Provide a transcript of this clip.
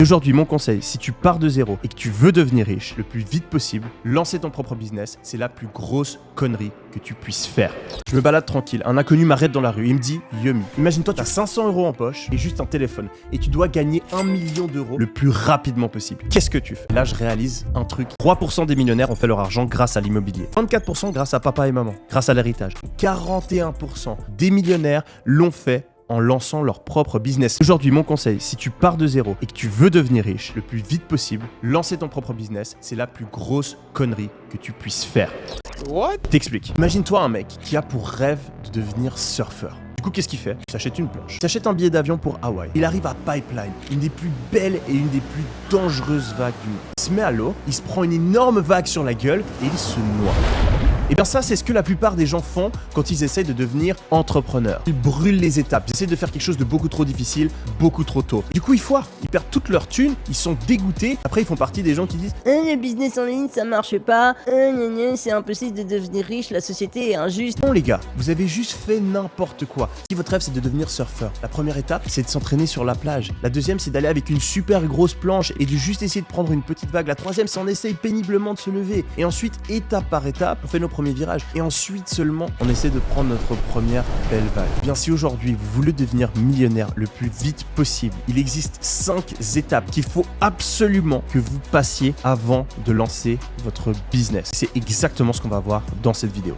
Aujourd'hui, mon conseil, si tu pars de zéro et que tu veux devenir riche le plus vite possible, lancer ton propre business, c'est la plus grosse connerie que tu puisses faire. Je me balade tranquille, un inconnu m'arrête dans la rue, il me dit « Yumi, imagine-toi, tu as 500 € en poche et juste un téléphone et tu dois gagner 1 million d'euros le plus rapidement possible. Qu'est-ce que tu fais ?» Là, je réalise un truc. 3% des millionnaires ont fait leur argent grâce à l'immobilier. 34% grâce à papa et maman, grâce à l'héritage. 41% des millionnaires l'ont fait en lançant leur propre business. Aujourd'hui, mon conseil, si tu pars de zéro et que tu veux devenir riche le plus vite possible, lancer ton propre business, c'est la plus grosse connerie que tu puisses faire. What? T'explique. Imagine-toi un mec qui a pour rêve de devenir surfeur. Du coup, qu'est-ce qu'il fait? Il s'achète une planche. Il s'achète un billet d'avion pour Hawaï. Il arrive à Pipeline, une des plus belles et une des plus dangereuses vagues du monde. Il se met à l'eau, il se prend une énorme vague sur la gueule et il se noie. Et bien ça, c'est ce que la plupart des gens font quand ils essayent de devenir entrepreneurs. Ils brûlent les étapes, ils essaient de faire quelque chose de beaucoup trop difficile, beaucoup trop tôt. Du coup, ils foirent, ils perdent toute leur thune, ils sont dégoûtés. Après, ils font partie des gens qui disent Le business en ligne ça marche pas, c'est impossible de devenir riche, la société est injuste. non les gars, vous avez juste fait n'importe quoi. Si votre rêve c'est de devenir surfeur, la première étape c'est de s'entraîner sur la plage. La deuxième c'est d'aller avec une super grosse planche et de juste essayer de prendre une petite vague. La troisième c'est on essaye péniblement de se lever. Et ensuite, étape par étape, on fait nos premiers virages. Et ensuite seulement, on essaie de prendre notre première belle vague. Bien si aujourd'hui vous voulez devenir millionnaire le plus vite possible, il existe 5 étapes qu'il faut absolument que vous passiez avant de lancer votre business. C'est exactement ce qu'on va voir dans cette vidéo.